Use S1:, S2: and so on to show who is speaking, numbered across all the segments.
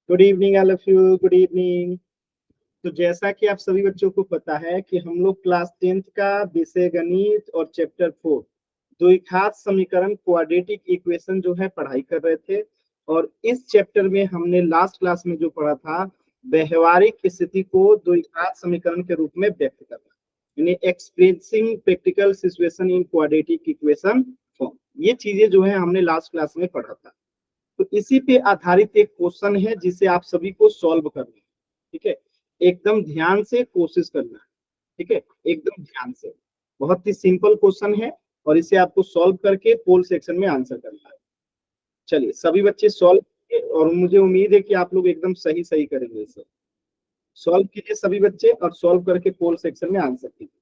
S1: Good evening all of you, good evening. तो जैसा कि आप सभी बच्चों को पता है कि हम लोग क्लास 10th का विषय गणित और चैप्टर 4 द्विघात समीकरण क्वाड्रेटिक इक्वेशन जो है पढ़ाई कर रहे थे। और इस चैप्टर में हमने लास्ट क्लास में जो पढ़ा था व्यवहारिक स्थिति को द्विघात समीकरण के रूप में व्यक्त करना, यानी expressing practical situation in quadratic equation form. ये चीजें जो है हमने लास्ट क्लास में पढ़ा था। तो इसी पे आधारित एक क्वेश्चन है जिसे आप सभी को सॉल्व करना है। ठीक है, एकदम ध्यान से कोशिश करना है। ठीक है, एकदम ध्यान से। बहुत ही सिंपल क्वेश्चन है और इसे आपको सॉल्व करके पोल सेक्शन में आंसर करना है। चलिए सभी बच्चे सॉल्व कीजिए और मुझे उम्मीद है कि आप लोग एकदम सही सही करेंगे। इसे सॉल्व कीजिए सभी बच्चे और सॉल्व करके पोल सेक्शन में आंसर कीजिए।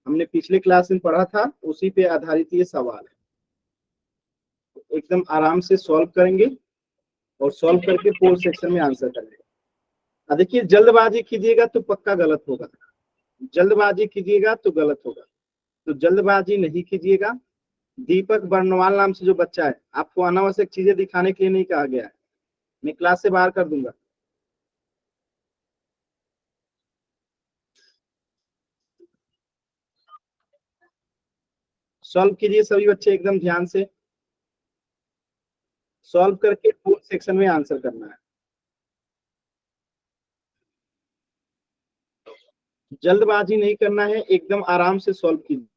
S1: हमने पिछले क्लास में पढ़ा था उसी पे आधारित ये सवाल है। एकदम आराम से सॉल्व करेंगे और सॉल्व करके पोल सेक्शन में आंसर करेंगे। देखिए, जल्दबाजी कीजिएगा तो पक्का गलत होगा। जल्दबाजी कीजिएगा तो गलत होगा, तो जल्दबाजी नहीं कीजिएगा। दीपक बर्नवाल नाम से जो बच्चा है, आपको अनावश्यक चीजें दिखाने के लिए नहीं कहा गया है। मैं क्लास से बाहर कर दूंगा। सॉल्व कीजिए सभी बच्चे एकदम ध्यान से। सॉल्व करके पूर्ण सेक्शन में आंसर करना है। जल्दबाजी नहीं करना है, एकदम आराम से सॉल्व कीजिए।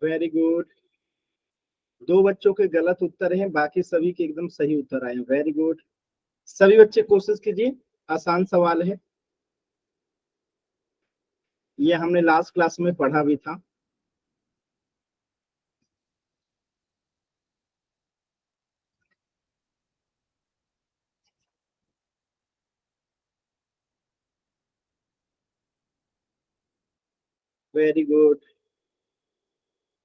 S1: Very good. दो बच्चों के गलत उत्तर हैं, बाकी सभी के एकदम सही उत्तर आए हैं। Very good. सभी बच्चे कोशिश कीजिए, आसान सवाल है। ये हमने लास्ट क्लास में पढ़ा भी था। वेरी गुड,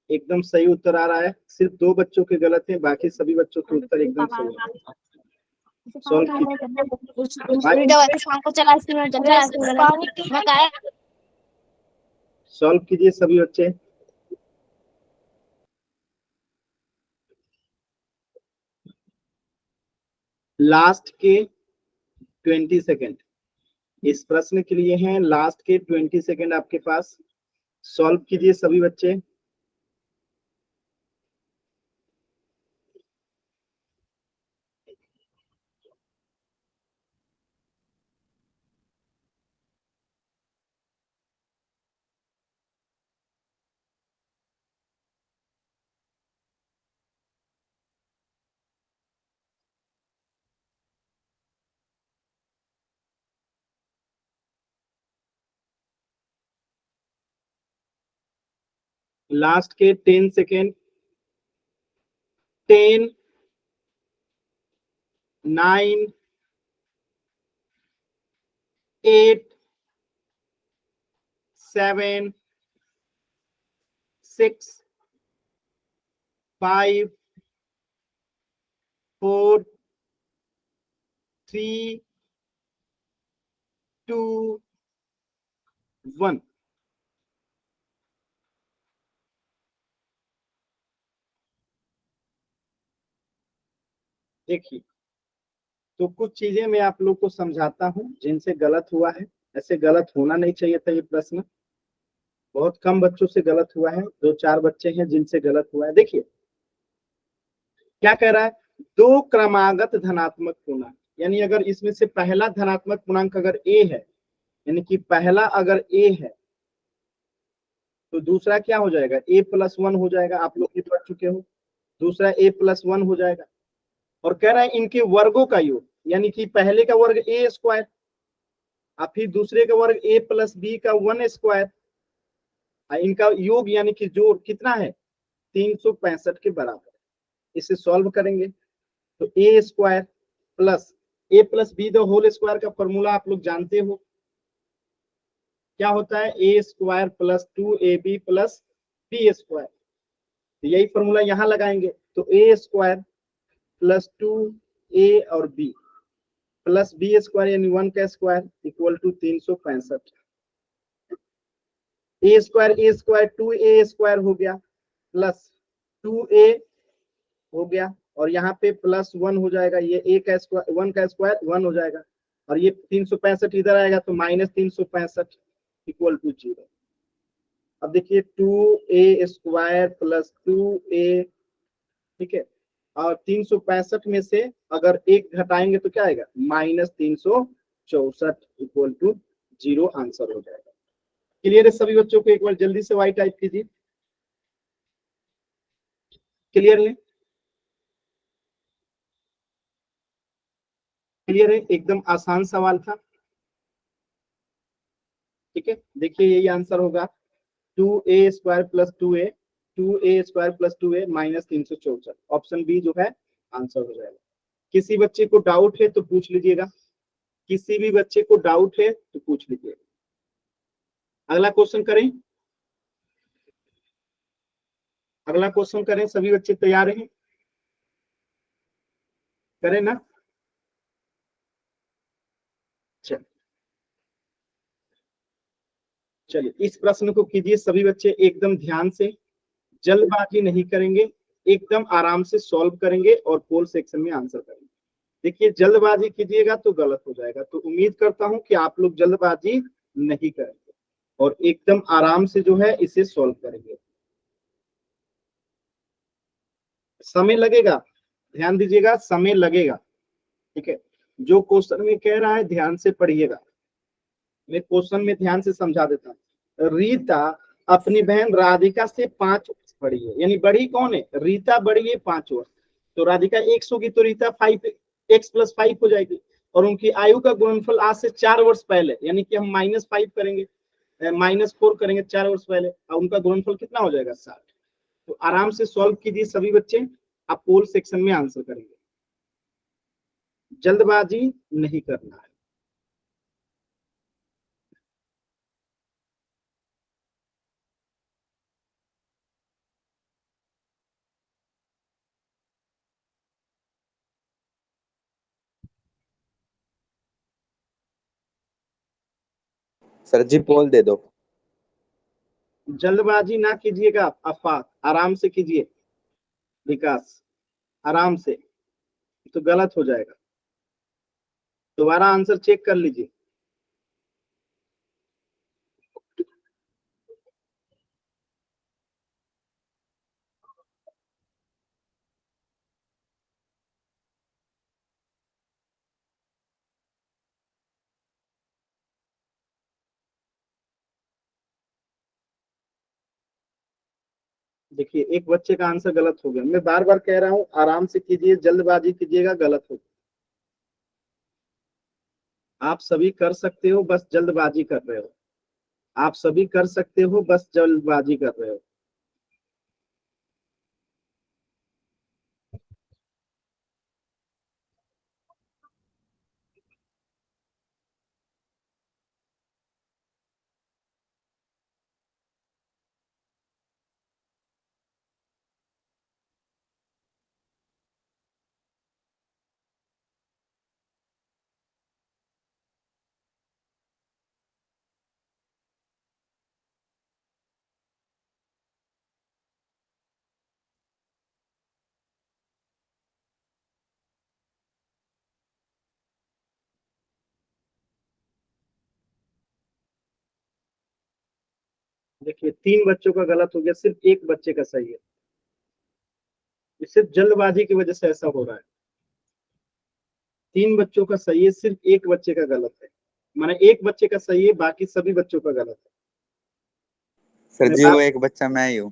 S1: एकदम सही उत्तर आ रहा है। सिर्फ दो बच्चों के गलत हैं, बाकी सभी बच्चों के उत्तर एकदम सही है। सॉल्व सॉल्व कीजिए सभी बच्चे। लास्ट के 20 सेकेंड इस प्रश्न के लिए हैं। लास्ट के 20 सेकेंड आपके पास। सॉल्व कीजिए सभी बच्चे। लास्ट के 10 सेकेंड। 10, 9, 8, 7 6 5 4 3 2 1। देखिए, तो कुछ चीजें मैं आप लोग को समझाता हूं जिनसे गलत हुआ है। ऐसे गलत होना नहीं चाहिए था ये प्रश्न। बहुत कम बच्चों से गलत हुआ है, दो चार बच्चे हैं जिनसे गलत हुआ है। देखिए क्या कह रहा है, दो क्रमागत धनात्मक पूर्णांक, यानी अगर इसमें से पहला धनात्मक पूर्णांक अगर ए है, यानी कि पहला अगर ए है तो दूसरा क्या हो जाएगा, ए प्लस वन हो जाएगा। आप लोग ये पढ़ चुके हो, दूसरा ए प्लस वन हो जाएगा। और कह रहा है इनके वर्गों का योग, यानी कि पहले का वर्ग ए स्क्वायर और फिर दूसरे का वर्ग ए प्लस बी का वन स्क्वायर, इनका योग यानी कि जोड़ कितना है 365 के बराबर। इसे सॉल्व करेंगे तो a square plus a plus b the whole square का फॉर्मूला आप लोग जानते हो क्या होता है, a square plus 2ab plus b square. तो यही फॉर्मूला यहां लगाएंगे तो ए स्क्वायर प्लस 2a और b प्लस बी स्क्वायर यानी 1 का square equal to 365। A square 2a square हो गया प्लस 2a हो गया और यहाँ पे प्लस वन हो जाएगा, ये ए का स्क्वायर वन का स्क्वायर वन हो जाएगा और ये 365 इधर आएगा तो माइनस 365 इक्वल टू 0। अब देखिए 2a स्क्वायर प्लस 2a, ठीक है, और 365 में से अगर एक घटाएंगे तो क्या आएगा माइनस 364 इक्वल टू 0 आंसर हो जाएगा। क्लियर है सभी बच्चों को, एक बार जल्दी से वाई टाइप कीजिए। क्लियर है, क्लियर है, एकदम आसान सवाल था। ठीक है, देखिए यही आंसर होगा 2a square plus 2a minus 364। Option B जो है आंसर हो जाएगा। किसी बच्चे को डाउट है तो पूछ लीजिएगा, किसी भी बच्चे को डाउट है तो पूछ लीजिएगा। अगला क्वेश्चन करें, अगला क्वेश्चन करें, सभी बच्चे तैयार हैं, करें ना। चल चलिए इस प्रश्न को कीजिए सभी बच्चे एकदम ध्यान से, जल्दबाजी नहीं करेंगे, एकदम आराम से सॉल्व करेंगे और पोल सेक्शन में आंसर करेंगे। देखिए जल्दबाजी कीजिएगा तो गलत हो जाएगा, तो उम्मीद करता हूं कि आप लोग जल्दबाजी नहीं करेंगे और एकदम आराम से जो है इसे सॉल्व करेंगे। समय लगेगा, ध्यान दीजिएगा, समय लगेगा। ठीक है, जो क्वेश्चन में कह रहा है ध्यान से पढ़िएगा, मैं क्वेश्चन में ध्यान से समझा देता हूँ। रीता अपनी बहन राधिका से 5 वर्ष बड़ी है, यानी बड़ी कौन है, रीता बड़ी है 5 वर्ष, तो राधिका एक्स होगी तो रीता 5x+5 हो जाएगी। और उनकी आयु का गुणनफल आज से 4 वर्ष पहले, यानी कि हम -5 करेंगे, -4 करेंगे 4 वर्ष पहले, और उनका गुणनफल कितना हो जाएगा 60। तो आराम से सॉल्व कीजिए सभी बच्चे, आप पोल सेक्शन में आंसर करेंगे, जल्दबाजी नहीं करना है।
S2: सर जी पोल दे दो।
S1: जल्दबाजी ना कीजिएगा, अफाक आराम से कीजिए, विकास आराम से, तो गलत हो जाएगा। दोबारा आंसर चेक कर लीजिए। देखिए एक बच्चे का आंसर गलत हो गया, मैं बार बार कह रहा हूं आराम से कीजिए, जल्दबाजी कीजिएगा गलत हो। आप सभी कर सकते हो, बस जल्दबाजी कर रहे हो, आप सभी कर सकते हो, बस जल्दबाजी कर रहे हो। देखिए 3 बच्चों का गलत हो गया, सिर्फ एक बच्चे का सही है। ये सिर्फ जल्दबाजी की वजह से ऐसा हो रहा है। 3 बच्चों का सही है, सिर्फ एक बच्चे का गलत है। माने एक बच्चे का सही है, बाकी सभी बच्चों का गलत है।
S2: सर
S1: मैं
S2: जी
S1: बार
S2: वो एक बच्चा मैं ही हूँ।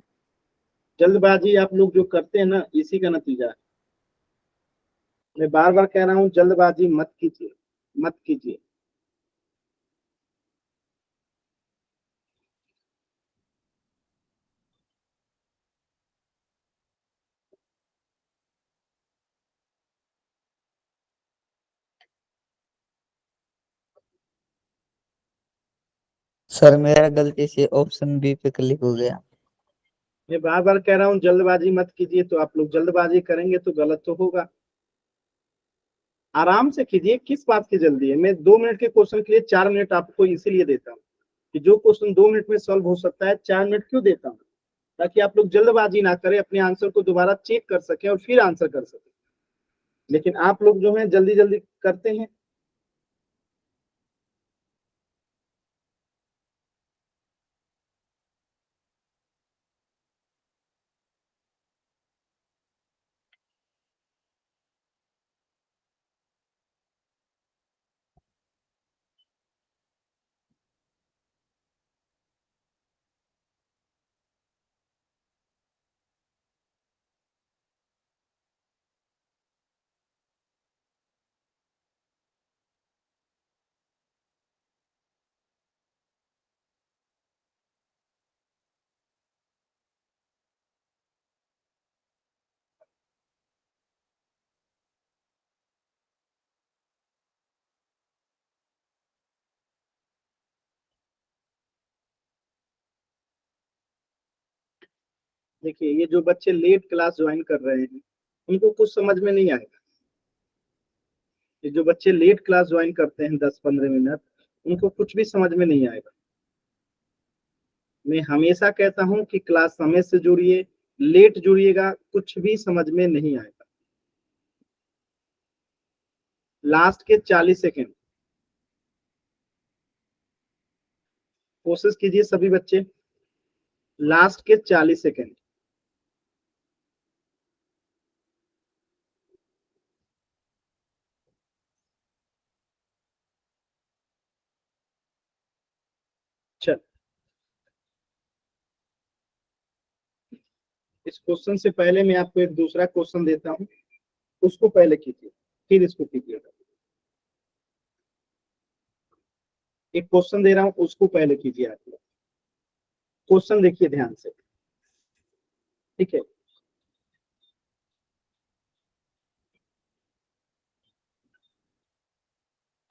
S1: जल्दबाजी आप लोग जो करते हैं ना, इसी का नतीजा है। मैं बार बार कह रहा हूँ, जल्दबाजी मत कीजिए, मत कीजिए।
S3: सर मेरा गलती से ऑप्शन बी पे क्लिक हो गया।
S1: मैं बार बार कह रहा हूँ जल्दबाजी मत कीजिए, तो आप लोग जल्दबाजी करेंगे तो गलत तो होगा। आराम से कीजिए, किस बात की जल्दी है। मैं 2 मिनट के क्वेश्चन के लिए 4 मिनट आपको इसीलिए देता हूँ कि जो क्वेश्चन 2 मिनट में सॉल्व हो सकता है, 4 मिनट क्यों देता हूँ, ताकि आप लोग जल्दबाजी ना करें, अपने आंसर को दोबारा चेक कर सकें और फिर आंसर कर सकें। लेकिन आप लोग जो है जल्दी जल्दी करते हैं। देखिए ये जो बच्चे लेट क्लास ज्वाइन कर रहे हैं, उनको कुछ समझ में नहीं आएगा। ये जो बच्चे लेट क्लास ज्वाइन करते हैं 10-15 मिनट, उनको कुछ भी समझ में नहीं आएगा। मैं हमेशा कहता हूं कि क्लास समय से जुड़िए, लेट जुड़िएगा कुछ भी समझ में नहीं आएगा। लास्ट के 40 सेकेंड कोशिश कीजिए सभी बच्चे, लास्ट के 40 सेकेंड। चल, इस क्वेश्चन से पहले मैं आपको एक दूसरा क्वेश्चन देता हूं, उसको पहले कीजिए, फिर इसको कीजिएगा। एक क्वेश्चन दे रहा हूं, उसको पहले कीजिए। आप लोग क्वेश्चन देखिए ध्यान से, ठीक है।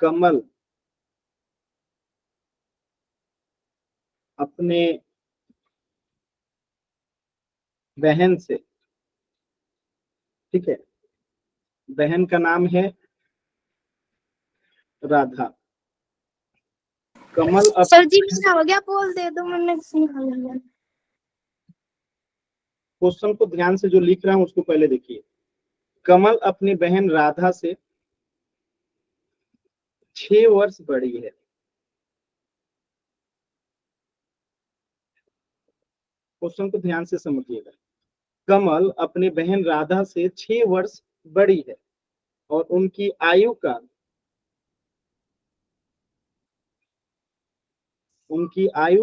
S1: कमल अपने बहन से, ठीक है, बहन का नाम है राधा। कमल
S4: सर जी मेरा हो गया, बोल दे दो, मैंने निकाल लिया।
S1: क्वेश्चन को ध्यान से जो लिख रहा हूं उसको पहले देखिए। कमल अपनी बहन राधा से 6 वर्ष बड़ी है। क्वेश्चन को ध्यान से समझिएगा। कमल अपनी बहन राधा से 6 वर्ष बड़ी है और उनकी आयु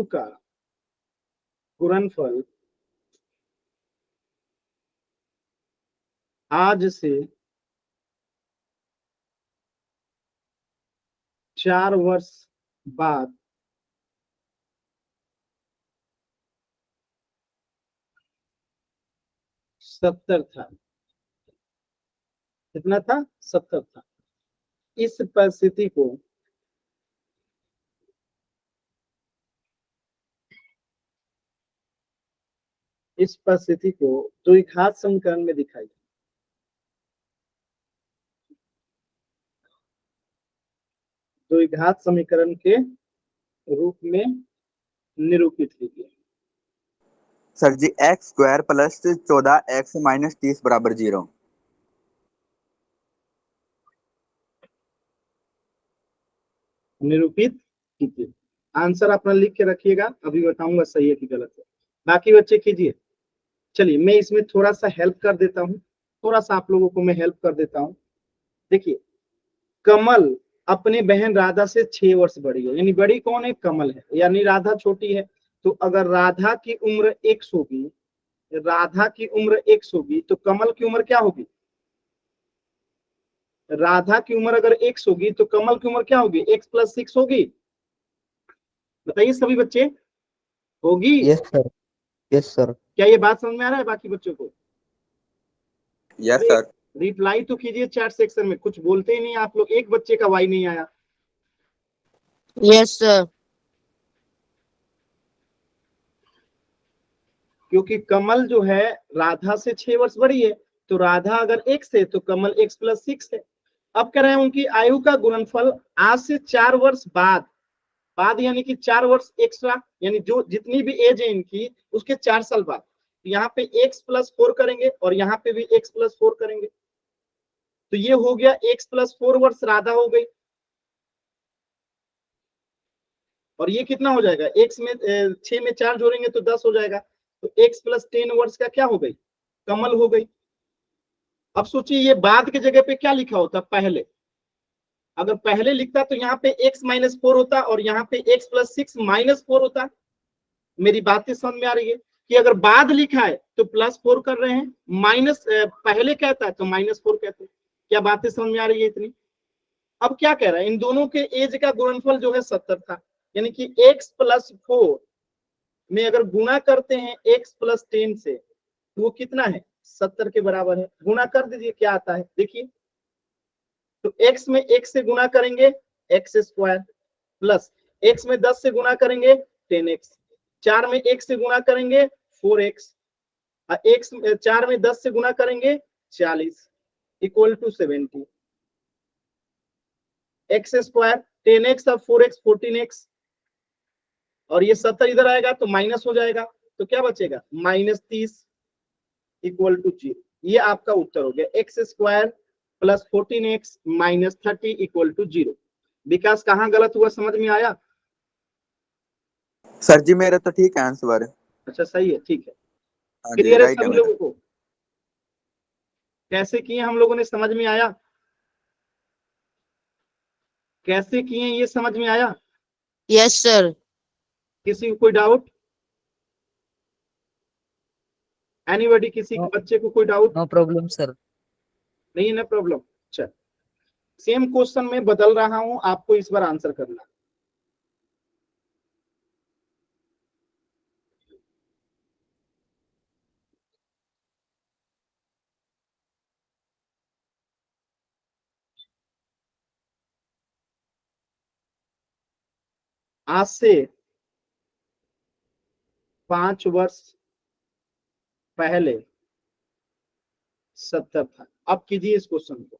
S1: का गुणनफल आज से 4 वर्ष बाद 70 था। कितना था? 70 था। इस परिस्थिति को द्विघात समीकरण में दिखाइए। द्विघात समीकरण के रूप में निरूपित कीजिए।
S2: सर जी x² प्लस 14x माइनस 30 बराबर 0।
S1: निरूपित कीजिए। आंसर अपना लिख के रखिएगा, अभी बताऊंगा सही है कि गलत है। बाकी बच्चे कीजिए। चलिए मैं इसमें थोड़ा सा हेल्प कर देता हूँ, थोड़ा सा आप लोगों को मैं हेल्प कर देता हूँ। देखिए, कमल अपने बहन राधा से 6 वर्ष बड़ी है, यानी बड़ी कौन है? कमल है, यानी राधा छोटी है। तो अगर राधा की उम्र 1 होगी, राधा की उम्र 1 होगी, तो कमल की उम्र क्या होगी? राधा की उम्र अगर 1 होगी तो कमल की उम्र क्या होगी? x+6 होगी। बताइए सभी बच्चे, होगी?
S3: Yes sir. Yes sir.
S1: क्या ये बात समझ में आ रहा है बाकी बच्चों को?
S2: यस
S1: अरे
S2: सर।
S1: रिप्लाई तो कीजिए चैट सेक्शन में, कुछ बोलते ही नहीं आप लोग, एक बच्चे का वाई नहीं आया।
S5: Yes sir.
S1: क्योंकि कमल जो है राधा से 6 वर्ष बड़ी है, तो राधा अगर x है तो कमल x+6 है। अब कह रहे हैं उनकी आयु का गुणनफल आज से 4 वर्ष बाद, बाद यानी कि 4 वर्ष एक्स्ट्रा, यानी जो जितनी भी एज है इनकी उसके 4 साल बाद, तो यहाँ पे x+4 करेंगे और यहाँ पे भी x+4 करेंगे, तो ये हो गया x+4 वर्ष राधा हो गई। और ये कितना हो जाएगा? x में 6 में 4 जोड़ेंगे तो 10 हो जाएगा, तो x+10 वर्ष का क्या हो गई? कमल हो गई। अब सोचिए ये बाद के जगह पे क्या लिखा होता? पहले, अगर पहले लिखता तो यहाँ पे x-4 होता और यहाँ पे x+6-4 होता। मेरी बातें समझ में आ रही है कि अगर बाद लिखा है तो +4 कर रहे हैं, माइनस पहले कहता है तो -4 कहते हैं। क्या बातें समझ में आ रही है इतनी? अब क्या कह रहा है, इन दोनों के एज का गुणनफल जो है 70 था, यानी कि x+4 में अगर गुणा करते हैं x+10 से तो वो कितना है? 70 के बराबर है। गुणा कर दीजिए, क्या आता है देखिए। तो x में 1 से गुणा करेंगे x² प्लस x में 10 से गुणा करेंगे 10x, 4 में 1 से गुणा करेंगे 4x, x 4 में 10 से गुणा करेंगे 40 इक्वल टू 70। x² 10x और 4x 14x, और ये 70 इधर आएगा तो माइनस हो जाएगा, तो क्या बचेगा? -30 इक्वल टू 0। ये आपका उत्तर हो गया, x² plus 14x minus 30 equal to 0। Vikas कहाँ गलत हुआ समझ में आया?
S2: सर जी मेरा तो ठीक है आंसर।
S1: अच्छा सही है, ठीक है।
S2: हाँ जी,
S1: क्लियर है
S2: राइट है
S1: सभी
S2: मेरा।
S1: लोगों को? कैसे किए हम लोगों ने, समझ में आया? कैसे किए ये समझ में आया?
S5: Yes sir.
S1: किसी को कोई डाउट? एनीबॉडी, किसी
S3: नो।
S1: के बच्चे को कोई डाउट?
S3: No problem sir.
S1: नहीं है ना प्रॉब्लम? चल, सेम क्वेश्चन में बदल रहा हूं, आपको इस बार आंसर करना। आज से 5 वर्ष पहले 70 था। अब कीजिए इस क्वेश्चन को,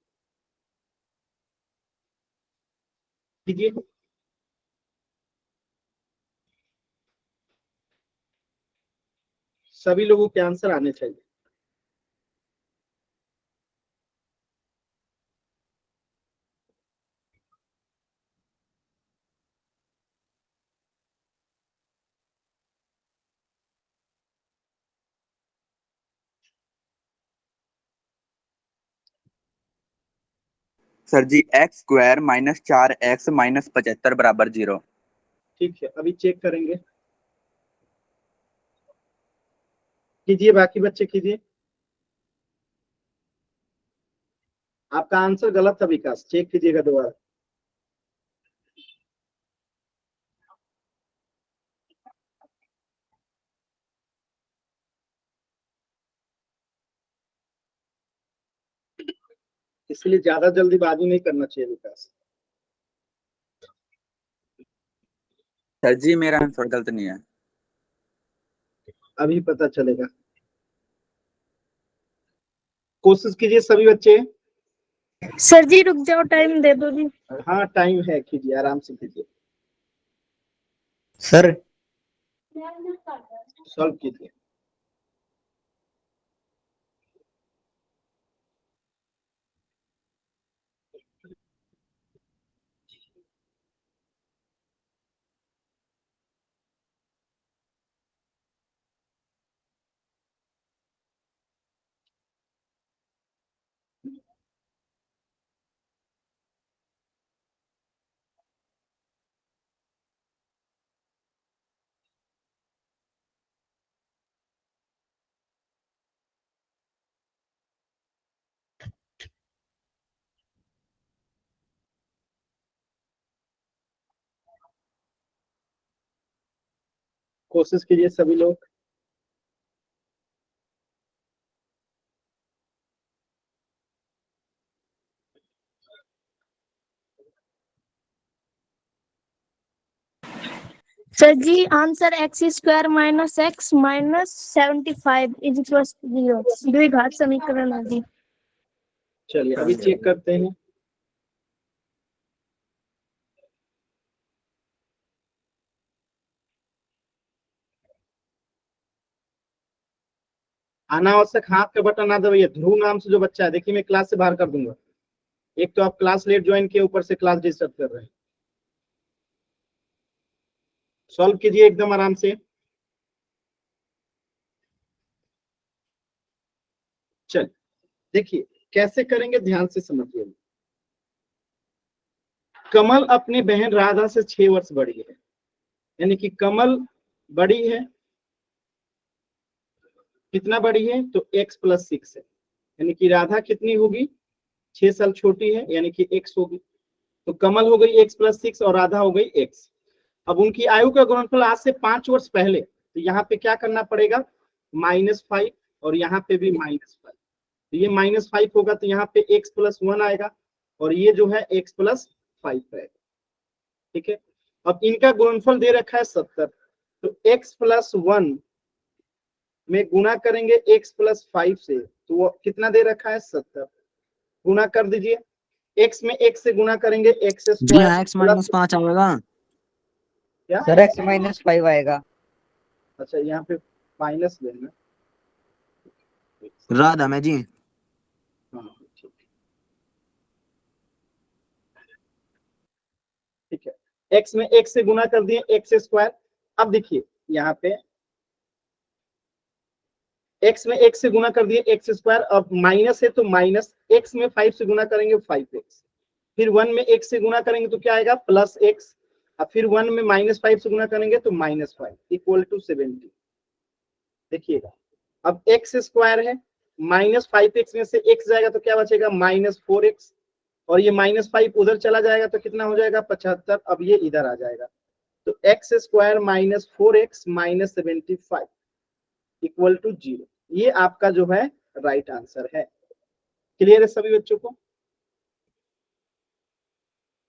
S1: कीजिए। सभी लोगों के आंसर आने चाहिए।
S2: सर जी x² -4x -75 बराबर 0।
S1: ठीक है, अभी चेक करेंगे। कीजिए, बाकी बच्चे कीजिए। आपका आंसर गलत था विकास, चेक कीजिएगा दोबारा। इसलिए ज्यादा जल्दीबाजी नहीं करना चाहिए विकास।
S2: सर जी मेरा आंसर गलत नहीं है।
S1: अभी पता चलेगा। कोशिश कीजिए सभी बच्चे।
S4: सर जी रुक जाओ, टाइम दे दो जी।
S1: हाँ टाइम है, कीजिए, आराम से कीजिए,
S3: सर
S1: सॉल्व कीजिए। कोशिश कीजिए सभी लोग।
S4: Sir ji answer x square minus x minus 75 is equal to 0 द्विघात समीकरण है जी।
S1: चलिए अभी चेक करते हैं। अनावश्यक हाथ का बटन ना दबाइए। ध्रुव नाम से जो बच्चा है, देखिए मैं क्लास से बाहर कर दूंगा। एक तो आप क्लास लेट ज्वाइन किए, ऊपर से क्लास डिस्टर्ब कर रहे हैं। सॉल्व कीजिए एकदम आराम से। चल देखिए कैसे करेंगे, ध्यान से समझिए। कमल अपनी बहन राधा से 6 वर्ष बड़ी है, यानी कि कमल बड़ी है। कितना बड़ी है? तो x प्लस 6 है, यानी कि राधा कितनी होगी? 6 साल छोटी है, यानी कि x होगी। तो कमल हो गई x प्लस 6 और राधा हो गई x। अब उनकी आयु का गुणनफल आज से 5 वर्ष पहले, तो यहाँ पे क्या करना पड़ेगा? -5 और यहाँ पे भी -5। तो ये -5 होगा तो यहाँ पे x प्लस 1 आएगा और ये जो है x प्लस 5 आएगा। ठीक है, अब इनका गुणनफल दे रखा है 70, तो x प्लस 1 में गुणा करेंगे x प्लस 5 से, तो वो कितना दे रखा है? 70। गुणा कर दीजिए, x में x से गुणा करेंगे x
S3: जी
S1: स्क्वायर
S3: हाँ, एक्स माइनस 5 आएगा।
S1: क्या?
S3: सर एक्स माइनस 5 आएगा।
S1: अच्छा यहाँ पे माइनस लेना।
S3: राधा में जी।
S1: हाँ ठीक ठीक है, x में x से गुणा कर दिए x स्क्वायर। अब देखिए यहाँ पे x में x से गुणा कर दिए x स्क्वायर, अब माइनस है तो माइनस, x में 5 से गुणा करेंगे 5x, फिर 1 में x से गुणा करेंगे तो क्या आएगा? प्लस x, अब फिर 1 में -5 से गुणा करेंगे तो -5 इक्वल टू 70। देखिएगा अब x स्क्वायर है, -5x में से x जाएगा तो क्या बचेगा? -4x, और ये -5 उधर चला जाएगा तो कितना हो जाएगा? 75। अब ये इधर आ जाएगा, तो x square -4x minus 75 equal to 0। ये आपका जो है राइट आंसर है। क्लियर है सभी बच्चों को?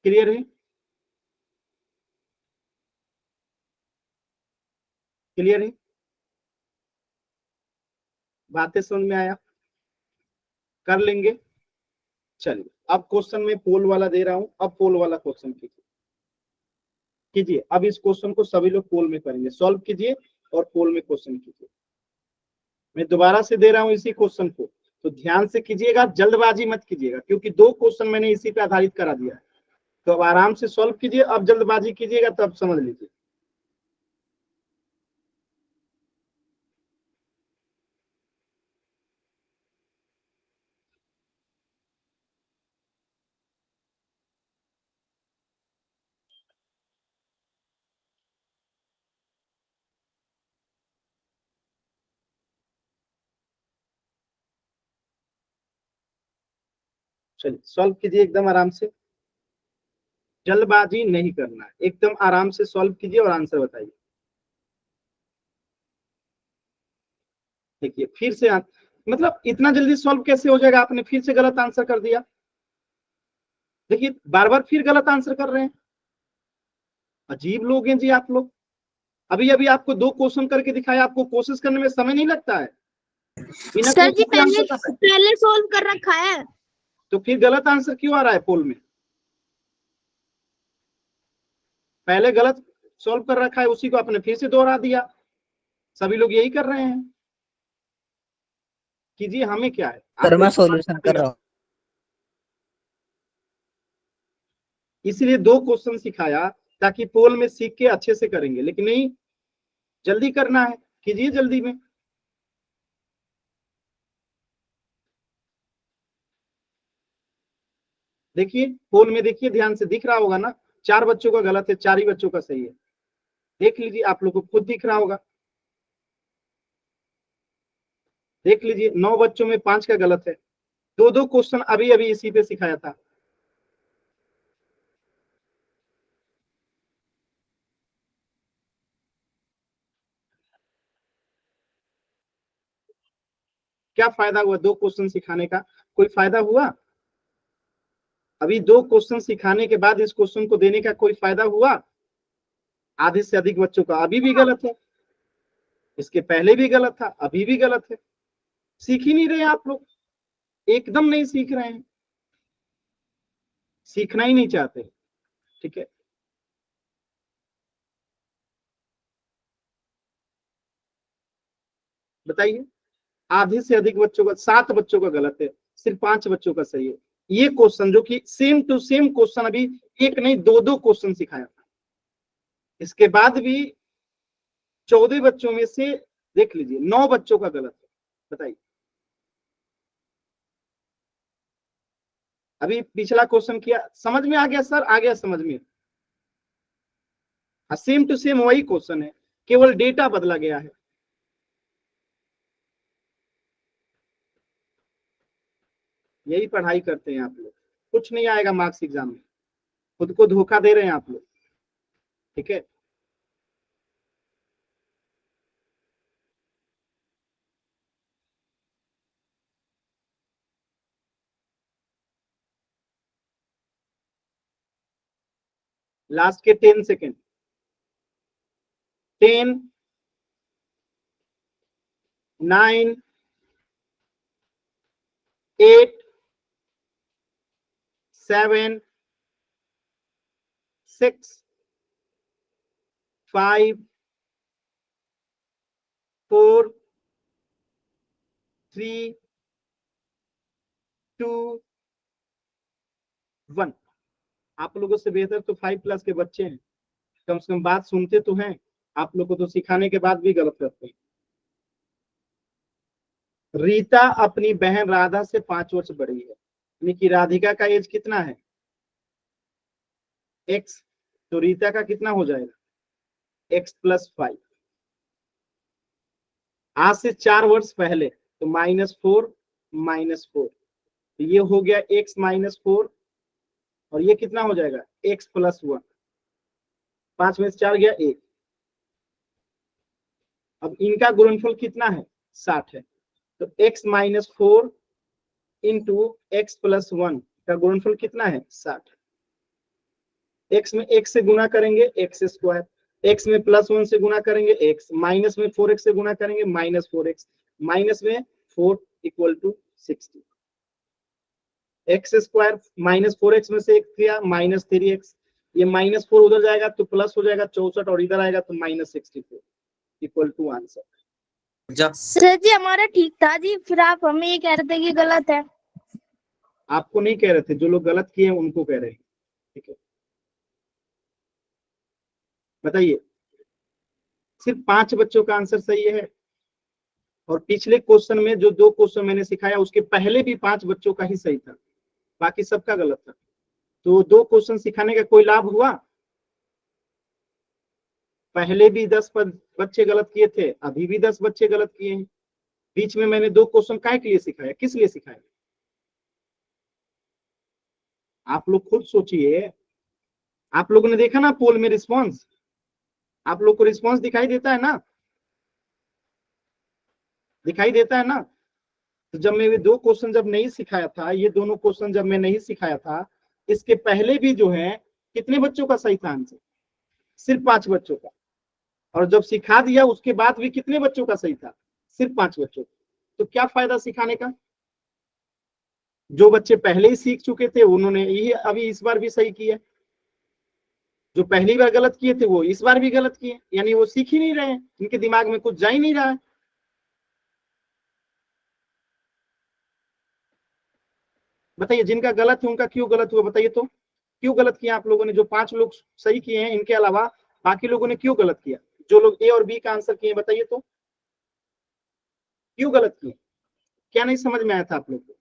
S1: क्लियर है? क्लियर है? बातें समझ में आया? कर लेंगे। चलिए अब क्वेश्चन में पोल वाला दे रहा हूं, अब पोल वाला क्वेश्चन कीजिए। कीजिए अब इस क्वेश्चन को सभी लोग पोल में करेंगे, सॉल्व कीजिए और पोल में क्वेश्चन कीजिए। मैं दोबारा से दे रहा हूं इसी क्वेश्चन को, तो ध्यान से कीजिएगा, जल्दबाजी मत कीजिएगा, क्योंकि 2 क्वेश्चन मैंने इसी पे आधारित करा दिया है। तो अब आराम से सॉल्व कीजिए, अब जल्दबाजी कीजिएगा तो अब समझ लीजिए। चलिए सॉल्व कीजिए एकदम आराम से, जल्दबाजी नहीं करना है, एकदम आराम से सॉल्व कीजिए और आंसर बताइए। देखिए फिर से मतलब इतना जल्दी सॉल्व कैसे हो जाएगा? आपने फिर से गलत आंसर कर दिया। देखिए बार बार फिर गलत आंसर कर रहे हैं, अजीब लोग हैं जी आप लोग। अभी अभी आपको 2 क्वेश्चन करके दिखाया, आपको कोशिश करने में समय नहीं लगता है? बिना
S4: सर जी
S1: क्वेश्चन के आंसर कर रहे हैं,
S4: पहले सोल्व कर रखा है।
S1: तो फिर गलत आंसर क्यों आ रहा है पोल में? पहले गलत सॉल्व कर रखा है, उसी को आपने फिर से दोहरा दिया। सभी लोग यही कर रहे हैं। कीजिए, हमें क्या है?
S3: सर
S1: आपको
S3: मैं सॉल्यूशन कर रहा हूँ।
S1: इसीलिए 2 क्वेश्चन सिखाया, ताकि पोल में सीख के अच्छे से करेंगे, लेकिन नहीं, जल्दी करना है, कीजिए जल्दी में। देखिए पोल में, देखिए ध्यान से, दिख रहा होगा ना? 4 बच्चों का गलत है, 4 ही बच्चों का सही है। देख लीजिए, आप लोग को खुद दिख रहा होगा। देख लीजिए 9 बच्चों में 5 का गलत है। 2 क्वेश्चन अभी अभी इसी पे सिखाया था। क्या फायदा हुआ 2 क्वेश्चन सिखाने का? कोई फायदा हुआ? अभी 2 क्वेश्चन सिखाने के बाद इस क्वेश्चन को देने का कोई फायदा हुआ? आधे से अधिक बच्चों का अभी भी गलत है, इसके पहले भी गलत था, अभी भी गलत है। सीख ही नहीं रहे आप लोग, एकदम नहीं सीख रहे हैं, सीखना ही नहीं चाहते। ठीक है, बताइए। आधे से अधिक बच्चों का, 7 बच्चों का गलत है, सिर्फ 5 बच्चों का सही है। ये क्वेश्चन जो कि सेम टू सेम क्वेश्चन, अभी एक नहीं 2 क्वेश्चन सिखाया था, इसके बाद भी 14 बच्चों में से देख लीजिए 9 बच्चों का गलत है। बताइए, अभी पिछला क्वेश्चन किया, समझ में आ गया सर? आ गया समझ में? सेम टू सेम वही क्वेश्चन है, केवल डेटा बदला गया है। यही पढ़ाई करते हैं आप लोग, कुछ नहीं आएगा मार्क्स एग्जाम में, खुद को धोखा दे रहे हैं आप लोग। ठीक है, लास्ट के 10 सेकेंड। 10, 9, 8, 7, 6, 5, 4, 3, 2, 1। आप लोगों से बेहतर तो 5+ के बच्चे हैं, कम से कम बात सुनते तो हैं। आप लोग को तो सिखाने के बाद भी गलत करते हैं। रीता अपनी बहन राधा से 5 वर्ष बड़ी है, यानी कि राधिका का एज कितना है? x, तो रीता का कितना हो जाएगा? x + 5। आज से 4 वर्ष पहले, तो -4 -4, तो ये हो गया x - 4, और ये कितना हो जाएगा? x + 1। 5 में से 4 गया 1। अब इनका गुणनफल कितना है? 60 है, तो x - 4 इंटू x + 1 का गुणनफल कितना है? 60। x में x से गुना करेंगे x², x में +1 से गुना करेंगे x, माइनस में 4x से गुना करेंगे -4x, माइनस में 4 = 60। x² -4x में से 1 किया -3x, ये -4 उधर जाएगा तो प्लस हो जाएगा 64, और इधर आएगा तो -64 = आंसर।
S4: सर जी हमारा ठीक था जी, फिर आप हमें ये कह रहे थे कि गलत है।
S1: आपको नहीं कह रहे थे, जो लोग गलत किए हैं उनको कह रहे हैं। ठीक है, बताइए। सिर्फ 5 बच्चों का आंसर सही है, और पिछले क्वेश्चन में जो 2 क्वेश्चन मैंने सिखाया उसके पहले भी 5 बच्चों का ही सही था, बाकी सबका गलत था। तो 2 क्वेश्चन सिखाने का कोई लाभ हुआ? पहले भी 10 बच्चे गलत किए थे, अभी भी 10 बच्चे गलत किए हैं। बीच में मैंने 2 क्वेश्चन काहे के लिए सिखाया, किस लिए सिखाया? आप लोग खुद सोचिए। आप लोगों ने देखा ना पोल में रिस्पॉन्स, आप लोग को रिस्पॉन्स दिखाई देता है ना? दिखाई देता है ना? तो जब मैं ये 2 क्वेश्चन जब नहीं सिखाया था, ये दोनों क्वेश्चन जब मैं नहीं सिखाया था, इसके पहले भी जो है कितने बच्चों का सही था आंसर? सिर्फ 5 बच्चों का। और जब सिखा दिया उसके बाद भी कितने बच्चों का सही था? सिर्फ 5 बच्चों का। तो क्या फायदा सिखाने का? जो बच्चे पहले ही सीख चुके थे उन्होंने ये अभी इस बार भी सही किया, जो पहली बार गलत किए थे वो इस बार भी गलत किए, यानी वो सीख ही नहीं रहे हैं, इनके दिमाग में कुछ जा ही नहीं रहा है। बताइए, जिनका गलत है उनका क्यों गलत हुआ? बताइए तो, क्यों गलत किया आप लोगों ने? जो 5 लोग सही किए हैं इनके अलावा बाकी लोगों ने क्यों गलत किया? जो लोग ए और बी का आंसर किए बताइए तो, क्यों गलत किए? क्या नहीं समझ में आया था आप लोग को?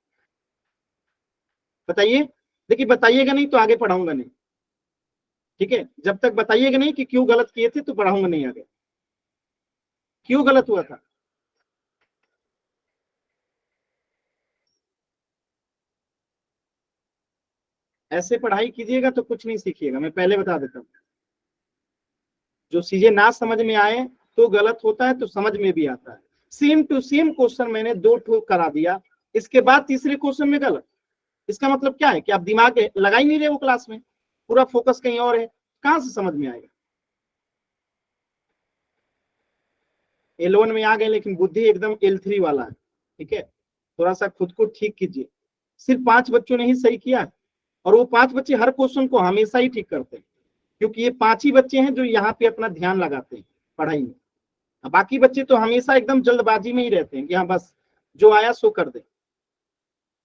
S1: बताइए। देखिए, बताइएगा नहीं तो आगे पढ़ाऊंगा नहीं। ठीक है, जब तक बताइएगा नहीं कि क्यों गलत किए थे तो पढ़ाऊंगा नहीं आगे। क्यों गलत हुआ था? ऐसे पढ़ाई कीजिएगा तो कुछ नहीं सीखिएगा, मैं पहले बता देता हूँ। जो चीजें ना समझ में आए तो गलत होता है, तो समझ में भी आता है। सेम टू सेम क्वेश्चन मैंने 2 ठो करा दिया, इसके बाद तीसरे क्वेश्चन में गलत। इसका मतलब क्या है कि आप दिमाग लगा ही नहीं रहे वो क्लास में, पूरा फोकस कहीं और है, कहां से समझ में आएगा। L1 में आ गए लेकिन बुद्धि एकदम L3 वाला है, ठीक है। थोड़ा सा खुद को ठीक कीजिए। सिर्फ 5 बच्चों ने ही सही किया, और वो 5 बच्चे हर क्वेश्चन को हमेशा ही ठीक करते हैं, क्योंकि ये 5 ही बच्चे हैं जो यहाँ पे अपना ध्यान लगाते हैं पढ़ाई में। बाकी बच्चे तो हमेशा एकदम जल्दबाजी में ही रहते हैं कि हाँ बस जो आया सो कर दे।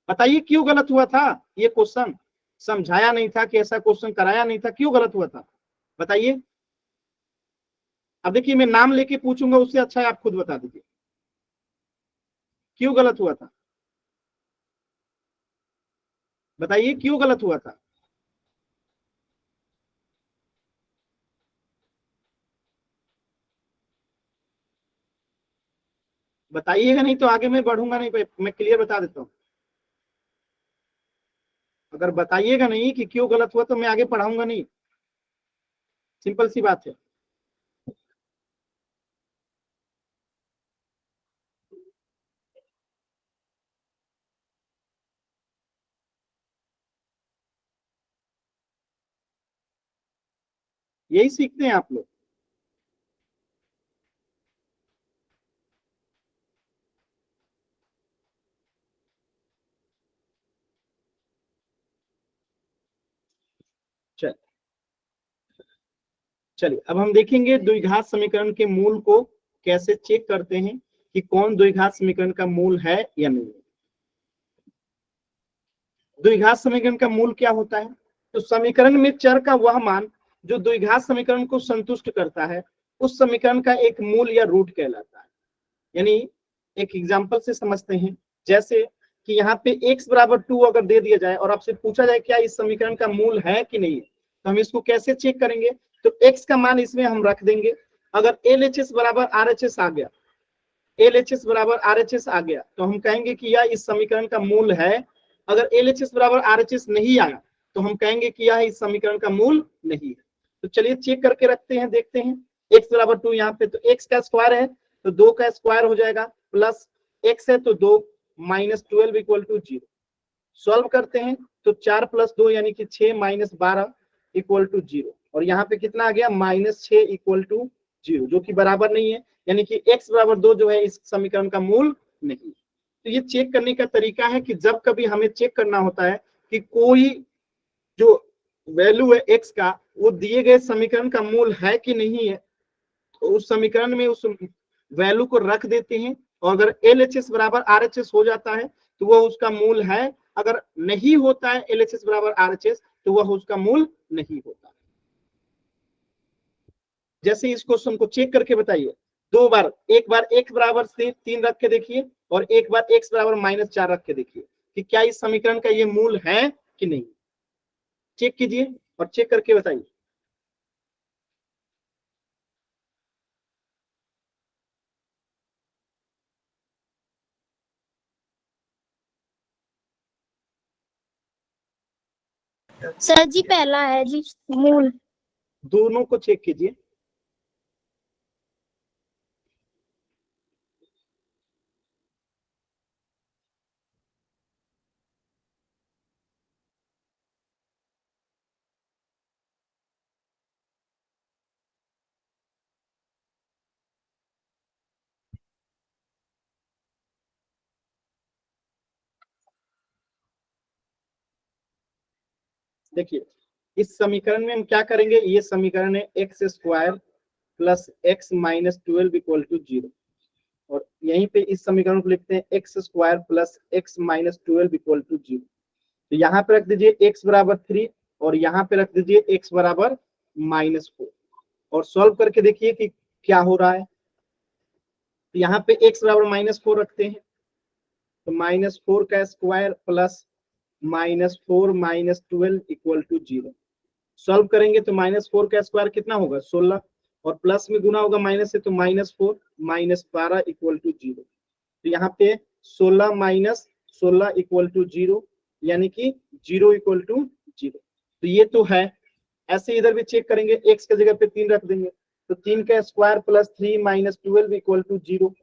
S1: बताइए क्यों गलत हुआ था ये क्वेश्चन? समझाया नहीं था कि ऐसा क्वेश्चन कराया नहीं था, क्यों गलत हुआ था बताइए। अब देखिए मैं नाम लेके पूछूंगा, उससे अच्छा है आप खुद बता दीजिए क्यों गलत हुआ था। बताइए क्यों गलत हुआ था। बताइएगा नहीं तो आगे मैं बढ़ूंगा नहीं, मैं क्लियर बता देता हूँ। अगर बताइएगा नहीं कि क्यों गलत हुआ तो मैं आगे पढ़ाऊंगा नहीं, सिंपल सी बात है। यही सीखते हैं आप लोग। चल चलिए अब हम देखेंगे द्विघात समीकरण के मूल को कैसे चेक करते हैं कि कौन द्विघात समीकरण का मूल है या नहीं। द्विघात समीकरण का मूल क्या होता है? तो समीकरण में चर का वह मान जो द्विघात समीकरण को संतुष्ट करता है उस समीकरण का एक मूल या रूट कहलाता है। यानी एक एग्जांपल से समझते हैं, जैसे कि यहाँ पे x बराबर 2 अगर दे दिया जाए और आपसे पूछा जाए क्या इस समीकरण का मूल है कि नहीं, तो हम इसको कैसे चेक करेंगे? तो x का मान इसमें हम रख देंगे। अगर LHS बराबर RHS आ गया, LHS बराबर RHS आ गया तो हम कहेंगे कि यह इस समीकरण का मूल है। अगर LHS बराबर RHS नहीं आया तो हम कहेंगे कि यह इस समीकरण का मूल नहीं है। तो चलिए चेक करके रखते हैं, देखते हैं। x बराबर 2 यहाँ पे, तो x का स्क्वायर है तो 2 का स्क्वायर हो जाएगा, प्लस x है तो 2 माइनस 12 इक्वल टू 0। सॉल्व करते हैं तो 4 प्लस 2 यानी कि 6 माइनस 12 इक्वल टू 0, और यहाँ पे कितना आ गया -6 इक्वल टू 0, जो कि बराबर नहीं है, यानी कि x बराबर 2 जो है इस समीकरण का मूल नहीं। तो ये चेक करने का तरीका है कि जब कभी हमें चेक करना होता है कि कोई जो वैल्यू है x का वो दिए गए समीकरण का मूल है कि नहीं है, तो उस समीकरण में उस वैल्यू को रख देते हैं, और अगर LHS बराबर RHS हो जाता है तो वह उसका मूल है। अगर नहीं होता है LHS बराबर RHS तो वह उसका मूल नहीं होता। जैसे इस क्वेश्चन को चेक करके बताइए, 2 बार, एक बार x बराबर 3 रख के देखिए और एक बार x बराबर -4 रख के देखिए कि क्या इस समीकरण का ये मूल है कि नहीं। चेक कीजिए और चेक करके बताइए।
S4: सर जी पहला है जी मूल।
S1: दोनों को चेक कीजिए। देखिए इस समीकरण में हम क्या करेंगे, ये समीकरण है x square plus x minus 12 equal to 0, और यहीं पे इस समीकरण को लिखते हैं x square plus x minus 12 equal to 0। तो यहाँ पे रख दीजिए x बराबर 3 और यहाँ पे रख दीजिए x बराबर -4, और सॉल्व करके देखिए कि क्या हो रहा है। तो यहाँ पे x बराबर -4 रखते हैं तो -4 का square plus -4 minus 12 equal to 0। Solve करेंगे तो -4 का स्क्वायर कितना होगा 16, और प्लस में गुना होगा माइनस से तो -4 -12 इक्वल टू 0। तो यहाँ पे 16 माइनस 16 इक्वल टू 0, यानी कि 0 इक्वल टू 0। तो ये तो है। ऐसे इधर भी चेक करेंगे, x की जगह पे 3 रख देंगे तो 3 का square plus 3 minus 12 equal to 0।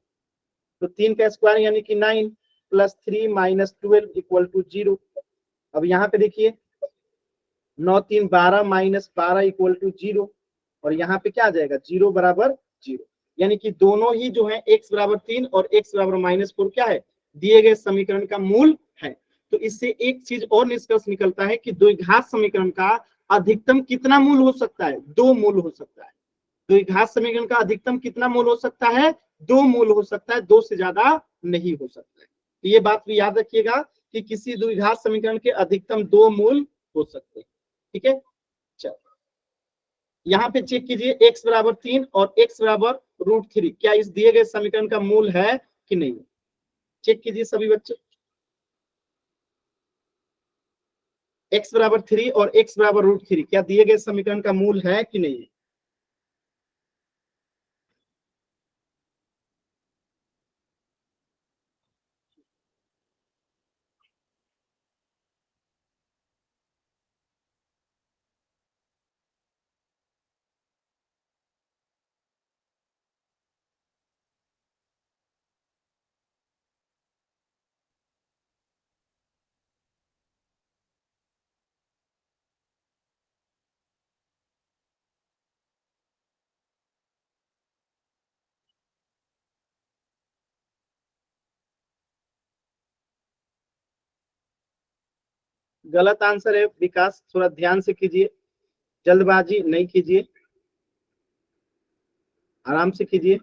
S1: तो 3 का स्क्वायर यानी कि 9 प्लस 3 माइनस 12 इक्वल टू 0। अब यहाँ पे देखिए 9 3 12 माइनस 12 इक्वल टू 0 और यहाँ पे क्या आ जाएगा 0 बराबर 0, यानी कि दोनों ही जो है x बराबर 3 और x बराबर -4 क्या है, दिए गए समीकरण का मूल है। तो इससे एक चीज और निष्कर्ष निकलता है कि द्विघात समीकरण का अधिकतम कितना मूल हो सकता है, 2 मूल हो सकता है। द्विघात समीकरण का अधिकतम कितना मूल हो सकता है, 2 मूल हो सकता है, 2 से ज्यादा नहीं हो सकता है। तो ये बात भी याद रखिएगा कि किसी द्विघात समीकरण के अधिकतम 2 मूल हो सकते हैं। ठीक है, चलो यहाँ पे चेक कीजिए x बराबर 3 और x बराबर √3 क्या इस दिए गए समीकरण का मूल है कि नहीं। चेक कीजिए सभी बच्चे, x बराबर 3 और x बराबर √3 क्या दिए गए समीकरण का मूल है कि नहीं। गलत आंसर है विकास, थोड़ा ध्यान से कीजिए, जल्दबाजी नहीं कीजिए, आराम से कीजिए।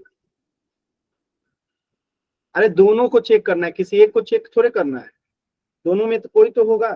S1: अरे दोनों को चेक करना है, किसी एक को चेक थोड़े करना है, दोनों में तो कोई तो होगा।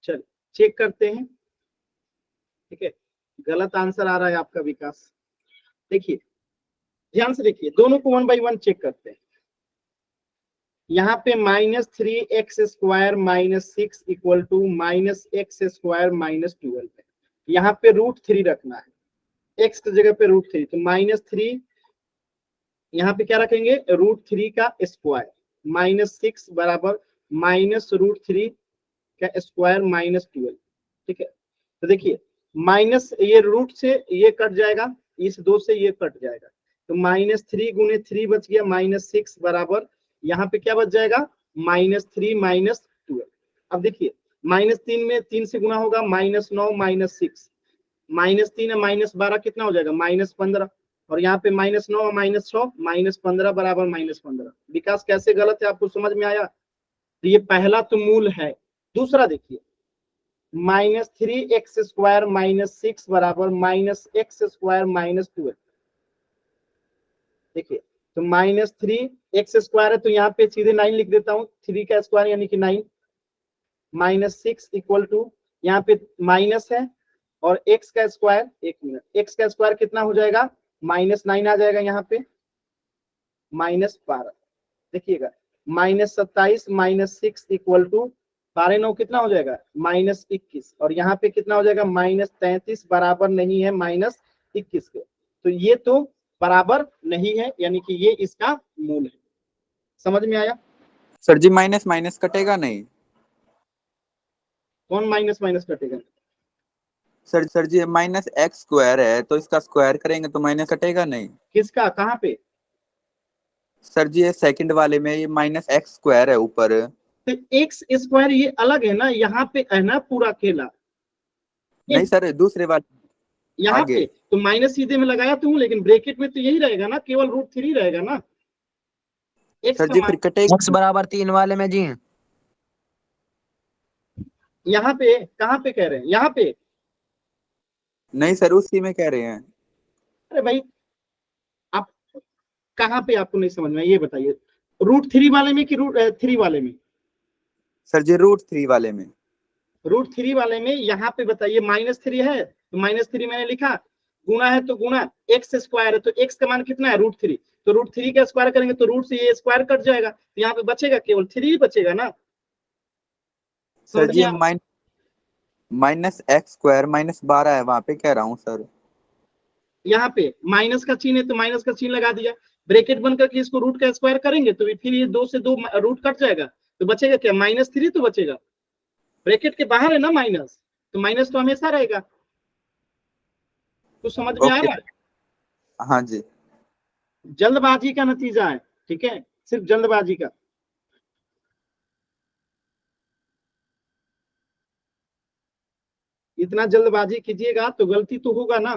S1: चल चेक करते हैं। ठीक है, गलत आंसर आ रहा है आपका विकास। देखिए ध्यान से देखिए, दोनों को 1 बाई 1 चेक करते हैं। यहाँ पे -3x² -6 इक्वल टू -x² -12 है। यहाँ पे √3 रखना है, x की जगह पे √3, तो -3 यहाँ पे क्या रखेंगे √3 का स्क्वायर, -6 बराबर -√3 का स्क्वायर -12। ठीक है, तो देखिए माइनस ये रूट से ये कट जाएगा, इस 2 से ये कट जाएगा, तो -3 गुने 3 बच गया -6 बराबर यहाँ पे क्या बच जाएगा -3 -12। अब देखिए -3 में 3 से गुना होगा -9 -6, -3 -12 कितना हो जाएगा -15, और यहाँ पे -9 -6 -15 बराबर -15। विकास कैसे गलत है आपको समझ में आया। तो ये पहला तो मूल है। दूसरा देखिए -3x² -6 बराबर -x² -12। देखिए तो -3x² है तो यहाँ पे सीधे 9 लिख देता हूँ, 3 का स्क्वायर यानी कि 9, -6 इक्वल टू यहाँ पे माइनस है और x का स्क्वायर, 1 मिनट, x का स्क्वायर कितना हो जाएगा -9 आ जाएगा यहाँ पे -12। देखिएगा -27 -6 इक्वल टू 12 9 कितना हो जाएगा -21, और यहाँ पे कितना हो जाएगा -33 बराबर नहीं है -21 के। तो ये तो बराबर नहीं है, यानी कि ये इसका मूल है। समझ में आया
S2: सर जी माइनस माइनस कटेगा नहीं।
S1: कौन माइनस माइनस कटेगा।
S2: सर जी -x² है तो इसका स्क्वायर करेंगे तो माइनस कटेगा नहीं।
S1: किसका, कहाँ पे।
S2: सर जी ये सेकंड वाले में ये -x² है ऊपर।
S1: तो x² ये अलग है ना, यहाँ पे है ना पूरा अकेला।
S2: नहीं सर दूसरे वाले
S1: यहाँ
S2: आगे।
S1: पे तो माइनस सीधे में लगाया तो हूँ, लेकिन ब्रैकेट में तो यही रहेगा ना, केवल √3 रहेगा ना। x
S2: सर
S1: का
S2: जी फिर कटेगा।
S3: x बराबर 3 वाले में जी
S1: यहाँ पे कहाँ पे कह रहे हैं, यहाँ पे?
S2: नहीं सर, उसी में कह रहे हैं।
S1: अरे भाई आप कहाँ पे, आपको नहीं समझ में, ये बताइए, √3 वाले में कि √3 वाले में?
S2: सर जी √3 वाले में।
S1: √3 वाले में यहाँ पे बताइए, -3 है तो -3 मैंने लिखा, गुणा है तो गुणा, एक्स स्क्वायर है तो एक्स का मान कितना है, √3, तो √3 का स्क्वायर करेंगे तो रूट से ये स्क्वायर कट जाएगा, तो यहाँ पे बचेगा केवल 3 ही बचेगा ना।
S2: सर
S1: समझ
S2: जी
S1: में आ-
S2: -x² -12 है, वहां पे कह रहा हूँ सर।
S1: यहाँ पे माइनस का चिन्ह है तो माइनस का चिन्ह लगा दिया, ब्रैकेट बन करके इसको रूट का स्क्वायर करेंगे तो फिर ये 2 से 2 रूट कट जाएगा, तो बचेगा क्या, -3 तो बचेगा, ब्रैकेट के बाहर है ना माइनस, तो माइनस तो हमेशा रहेगा। कुछ समझ में आ
S2: ओके।
S1: रहा है?
S2: हाँ जी।
S1: जल्दबाजी का नतीजा है, ठीक है, सिर्फ जल्दबाजी का। इतना जल्दबाजी कीजिएगा तो गलती तो होगा ना।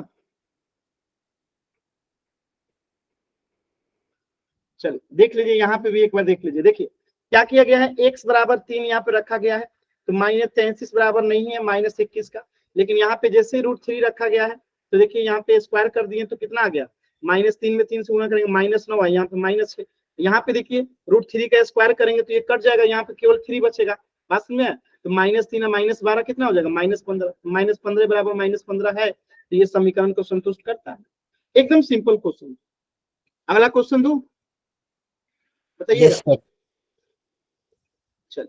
S1: चल देख लीजिए, यहाँ पे भी एक बार देख लीजिए, देखिए क्या किया गया है, x बराबर 3 यहाँ पे रखा गया है, तो -33 बराबर नहीं है -21 का, लेकिन यहाँ पे जैसे √3 रखा गया है तो देखिए यहाँ पे स्क्वायर कर दिए तो कितना आ गया, -3 में 3 से गुणा करेंगे -9 है, यहाँ पे माइनस, यहाँ पे देखिए √3 का स्क्वायर करेंगे तो ये कट जाएगा, यहाँ पे केवल 3 बचेगा, बात में है, तो -3 -12 कितना हो जाएगा, -15, -15 बराबर -15 है, तो ये समीकरण को संतुष्ट करता है। एकदम सिंपल क्वेश्चन। अगला क्वेश्चन दो, बताइएगा।
S3: Yes sir.
S1: चल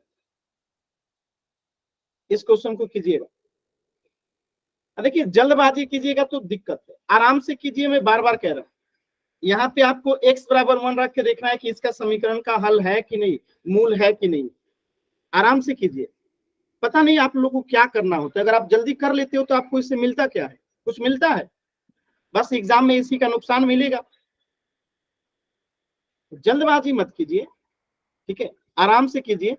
S1: इस क्वेश्चन को कीजिएगा। देखिए जल्दबाजी कीजिएगा तो दिक्कत है, आराम से कीजिए, मैं बार बार कह रहा हूं। यहाँ पे आपको x बराबर 1 रख के देखना है कि इसका समीकरण का हल है कि नहीं, मूल है कि नहीं, आराम से कीजिए। पता नहीं आप लोगों को क्या करना होता है, अगर आप जल्दी कर लेते हो तो आपको इससे मिलता क्या है, कुछ मिलता है, बस एग्जाम में इसी का नुकसान मिलेगा। जल्दबाजी मत कीजिए, ठीक है, आराम से कीजिए,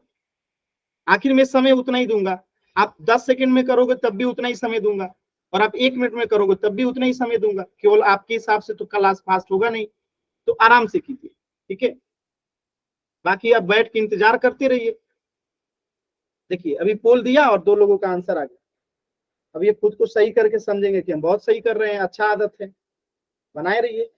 S1: आखिर में समय उतना ही दूंगा, आप 10 सेकंड में करोगे तब भी उतना ही समय दूंगा, और आप 1 मिनट में करोगे तब भी उतना ही समय दूंगा, केवल आपके हिसाब से तो क्लास फास्ट होगा नहीं, तो आराम से कीजिए, ठीक है, बाकी आप बैठ के इंतजार करते रहिए। देखिए अभी पोल दिया और 2 लोगों का आंसर आ गया, अब ये खुद को सही करके समझेंगे कि हम बहुत सही कर रहे हैं, अच्छा आदत है, बनाए रहिए।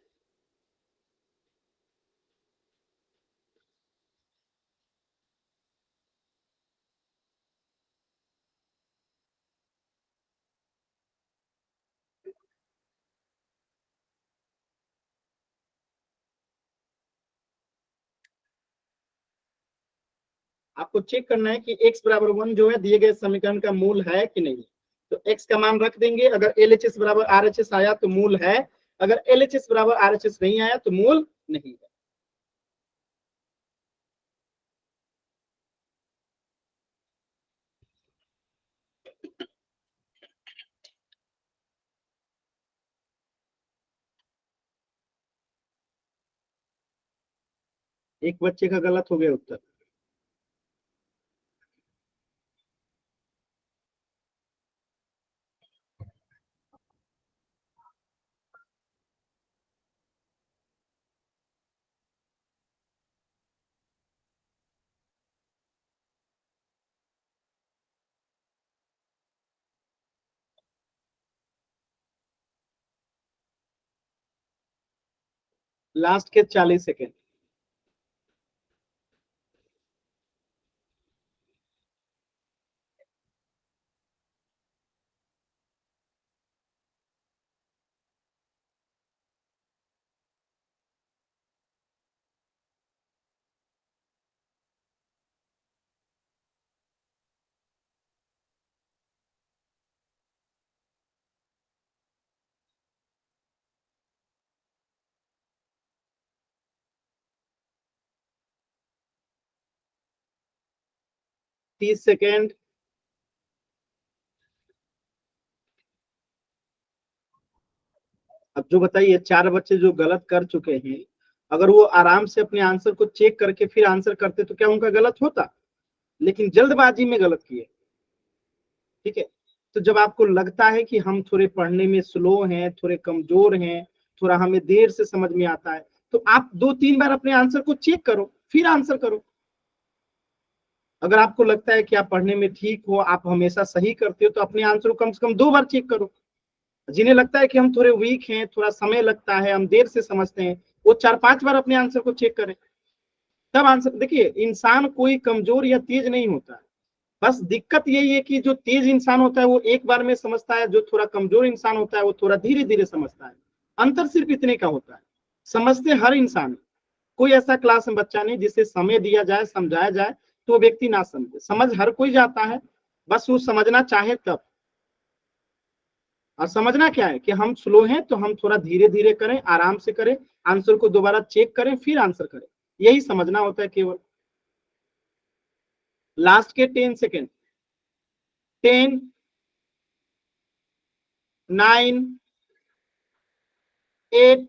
S1: आपको चेक करना है कि x बराबर 1 जो है दिए गए समीकरण का मूल है कि नहीं, तो x का मान रख देंगे, अगर LHS बराबर RHS आया तो मूल है, अगर LHS बराबर RHS नहीं आया तो मूल नहीं है। एक बच्चे का गलत हो गया उत्तर। लास्ट के 40 सेकेंड। तीस सेकेंड। अब जो बताइए, 4 बच्चे जो गलत कर चुके हैं, अगर वो आराम से अपने आंसर को चेक करके फिर आंसर करते तो क्या उनका गलत होता, लेकिन जल्दबाजी में गलत किए, ठीक है। तो जब आपको लगता है कि हम थोड़े पढ़ने में स्लो हैं, थोड़े कमजोर हैं, थोड़ा हमें देर से समझ में आता है, तो आप 2-3 बार अपने आंसर को चेक करो फिर आंसर करो। अगर आपको लगता है कि आप पढ़ने में ठीक हो, आप हमेशा सही करते हो, तो अपने आंसर को कम से कम 2 बार चेक करो। जिन्हें लगता है कि हम थोड़े वीक हैं, थोड़ा समय लगता है, हम देर से समझते हैं, वो 4-5 बार अपने आंसर को चेक करें, तब आंसर। देखिए, इंसान कोई कमजोर या तेज नहीं होता है, बस दिक्कत यही है कि जो तेज इंसान होता है वो एक बार में समझता है, जो थोड़ा कमजोर इंसान होता है वो थोड़ा धीरे धीरे समझता है। अंतर सिर्फ इतने का होता है। समझते हर इंसान, कोई ऐसा क्लास में बच्चा नहीं जिसे समय दिया जाए, समझाया जाए तो वो व्यक्ति ना समझे। समझ हर कोई जाता है, बस वो समझना चाहे तब। और समझना क्या है कि हम स्लो हैं तो हम थोड़ा धीरे धीरे करें, आराम से करें, आंसर को दोबारा चेक करें, फिर आंसर करें, यही समझना होता है केवल। लास्ट के 10 सेकेंड। 10, 9, 8,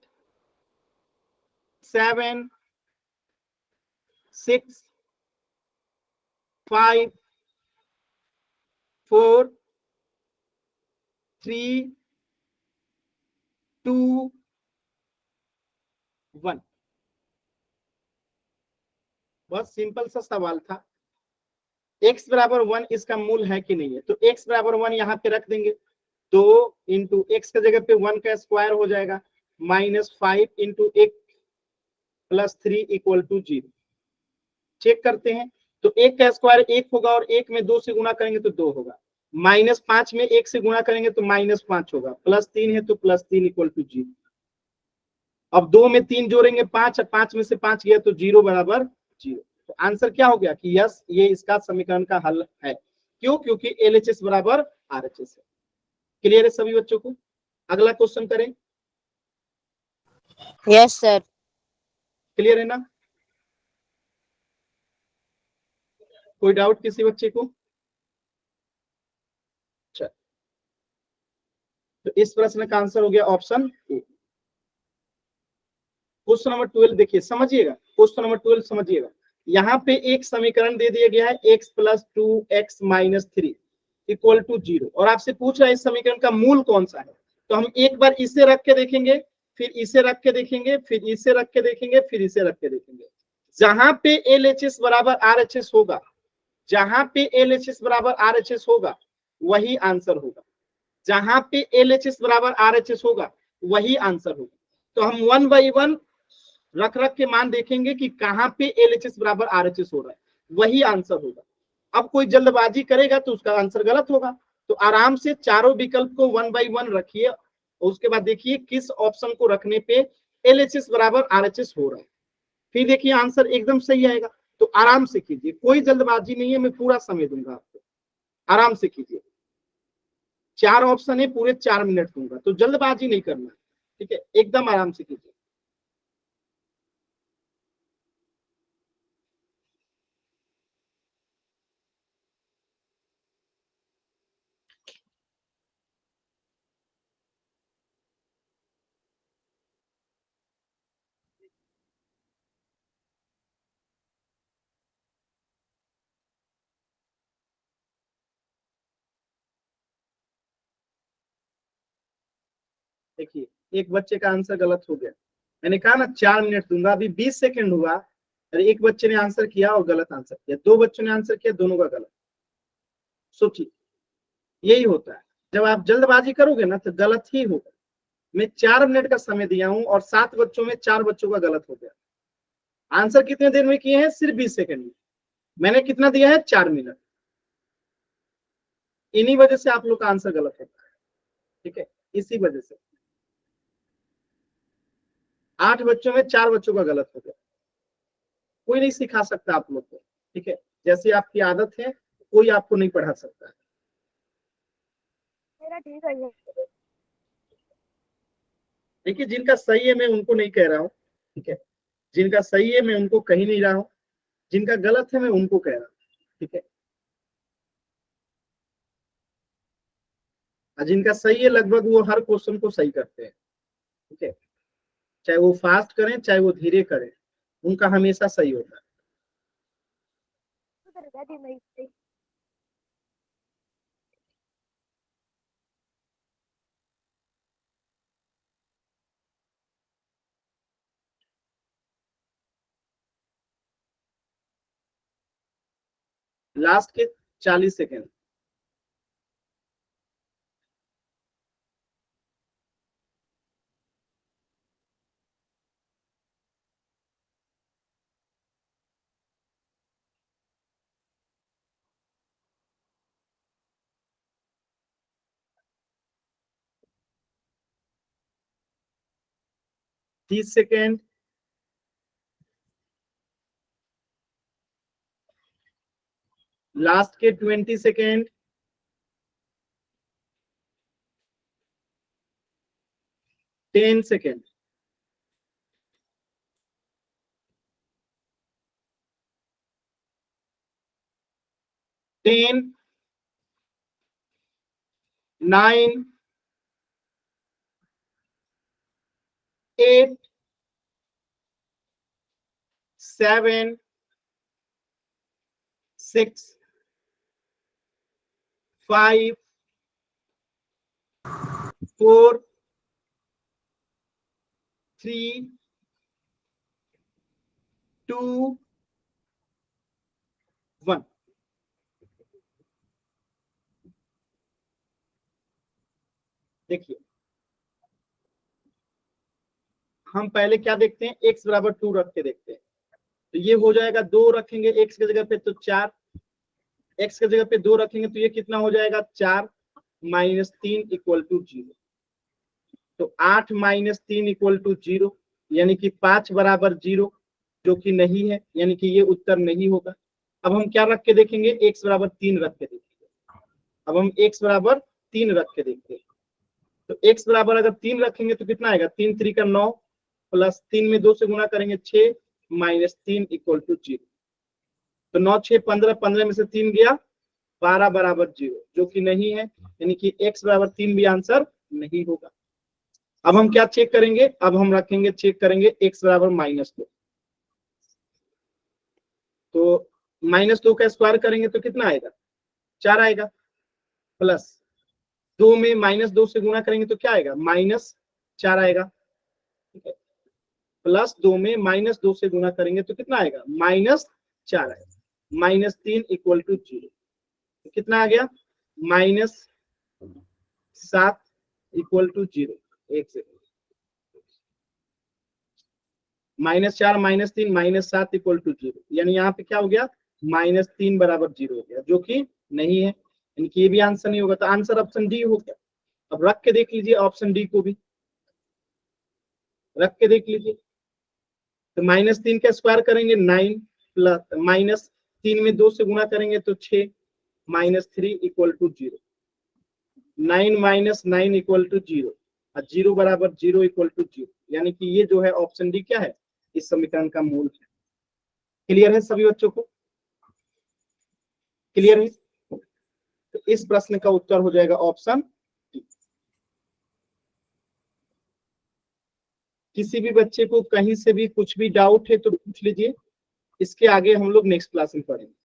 S1: 7, 6, 5, 4, 3, 2, 1। बहुत सिंपल सा सवाल था। x बराबर 1 इसका मूल है कि नहीं है, तो x बराबर 1 यहाँ पे रख देंगे। 2 इंटू एक्स की जगह पे 1 का स्क्वायर हो जाएगा, -5 into 1 plus 3 equal to 0। Check करते हैं, तो 1 का स्क्वायर 1 होगा, और 1 में 2 से गुणा करेंगे तो 2 होगा। -5 में 1 से गुणा करेंगे तो -5 होगा, +3 है तो +3 इक्वल टू 0। अब 2 में 3 जोड़ेंगे 5, 5 में से 5 गया तो 0 बराबर 0। तो आंसर क्या हो गया कि यस, ये इसका समीकरण का हल है। क्यों? क्योंकि LHS बराबर RHS है। क्लियर है सभी बच्चों को? अगला क्वेश्चन करें।
S5: Yes, sir.
S1: क्लियर है ना? कोई डाउट किसी बच्चे को? चल, तो इस प्रश्न का आंसर हो गया ऑप्शन ए। क्वेश्चन नंबर 12 देखिए, समझिएगा। क्वेश्चन नंबर 12 समझिएगा। यहाँ पे एक समीकरण दे दिया गया है, x + 2x - 3 इक्वल टू 0, और आपसे पूछ रहा है इस समीकरण का मूल कौन सा है। तो हम एक बार इसे रख के देखेंगे, फिर इसे रख के देखेंगे, फिर इसे रख के देखेंगे, फिर इसे रख के देखेंगे। जहां पे LHS बराबर RHS होगा, जहां पे LHS बराबर RHS होगा, वही आंसर होगा। जहां पे LHS बराबर RHS होगा, वही आंसर होगा। तो हम 1 बाई 1 रख रख के मान देखेंगे कि कहां पे LHS बराबर RHS हो रहा है, वही आंसर होगा। अब कोई जल्दबाजी करेगा तो उसका आंसर गलत होगा। तो आराम से चारों विकल्प को 1 बाई 1 रखिए, और उसके बाद देखिए किस ऑप्शन को रखने पे LHS बराबर RHS हो रहा है, फिर देखिए आंसर एकदम सही आएगा। तो आराम से कीजिए, कोई जल्दबाजी नहीं है, मैं पूरा समय दूंगा आपको, आराम से कीजिए। 4 ऑप्शन है, पूरे 4 मिनट दूंगा, तो जल्दबाजी नहीं करना, ठीक है? एकदम आराम से कीजिए। देखिए, एक बच्चे का आंसर गलत हो गया। मैंने कहा ना 4 मिनट दूंगा, अभी 20 सेकंड हुआ। अरे एक बच्चे ने आंसर किया और गलत आंसर किया, 2 बच्चों ने आंसर किया, दोनों का गलत। सोचिए, यही होता है, जब आप जल्दबाजी करोगे ना तो गलत ही होगा। मैं 4 मिनट का समय दिया हूं, और 7 बच्चों में 4 बच्चों का गलत हो गया। आंसर कितने देर में किए हैं? सिर्फ 20 सेकंड में। मैंने कितना दिया है? 4 मिनट। इन्हीं वजह से आप लोग का आंसर गलत होता है, ठीक है? इसी वजह से 8 बच्चों में 4 बच्चों का गलत हो गया। कोई नहीं सिखा सकता आप लोग को, ठीक है? जैसी आपकी आदत है, कोई आपको नहीं पढ़ा सकता है।
S4: मेरा ठीक है ये।
S1: देखिए, जिनका सही है मैं उनको नहीं कह रहा हूँ, ठीक है? जिनका सही है मैं उनको कही नहीं रहा हूँ, जिनका गलत है मैं उनको कह रहा हूँ, ठीक है? और जिनका सही है लगभग वो हर क्वेश्चन को सही करते हैं, ठीक है? चाहे वो फास्ट करें चाहे वो धीरे करें, उनका हमेशा सही होता है। लास्ट के 40 सेकेंड। तीस सेकेंड। लास्ट के 20 सेकेंड। 10 सेकेंड। 10 9 8 7 6 5 4 3 2 1। देखिए हम पहले क्या देखते हैं, x बराबर 2 रख के देखते हैं। तो ये हो जाएगा 2 रखेंगे x की जगह पे तो 4, x की जगह पे 2 रखेंगे तो ये कितना हो जाएगा 4 माइनस 3 इक्वल टू 0। तो 8 माइनस 3 इक्वल टू 0, यानी कि 5 बराबर 0, जो कि नहीं है, यानी कि ये उत्तर नहीं होगा। अब हम क्या रख के देखेंगे, x बराबर 3 रख के देखेंगे। अब हम x बराबर 3 रख के देखते हैं। तो x बराबर अगर 3 रखेंगे तो कितना आएगा, 3 3 का 9 प्लस 3 में 2 से गुना करेंगे 6 माइनस 3 इक्वल टू 0। तो 9 6 15, 15 में से 3 गया 12 बराबर 0, जो कि नहीं है, यानी कि x बराबर 3 भी आंसर नहीं होगा। अब हम क्या चेक करेंगे, अब हम रखेंगे चेक करेंगे x बराबर -2। तो -2 का स्क्वायर करेंगे तो कितना आएगा, 4 आएगा, प्लस 2 में -2 से गुणा करेंगे तो क्या आएगा, -4 आएगा, ठीक है। प्लस 2 में -2 से गुणा करेंगे तो कितना आएगा, -4 आएगा, -3 इक्वल टू 0। तो कितना आ गया, -7 इक्वल टू 0। एक सेकंड, -4 -3 -7 इक्वल टू 0, यानी यहाँ पे क्या हो गया, -3 बराबर 0 हो गया, जो कि नहीं है, यानी कि ये भी आंसर नहीं होगा। तो आंसर ऑप्शन डी हो गया। अब रख के देख लीजिए ऑप्शन डी को भी, रख के देख लीजिए। तो -3 का स्क्वायर करेंगे 9, प्लस -3 में 2 से गुणा करेंगे तो 6 -3 equal to 0। 9 minus 9 equal to 0, और 0 बराबर 0 इक्वल टू 0, यानी कि ये जो है ऑप्शन डी क्या है, इस समीकरण का मूल है। क्लियर है सभी बच्चों को, क्लियर है। तो इस प्रश्न का उत्तर हो जाएगा ऑप्शन डी। किसी भी बच्चे को कहीं से भी कुछ भी डाउट है तो पूछ लीजिए, इसके आगे हम लोग नेक्स्ट क्लास में पढ़ेंगे।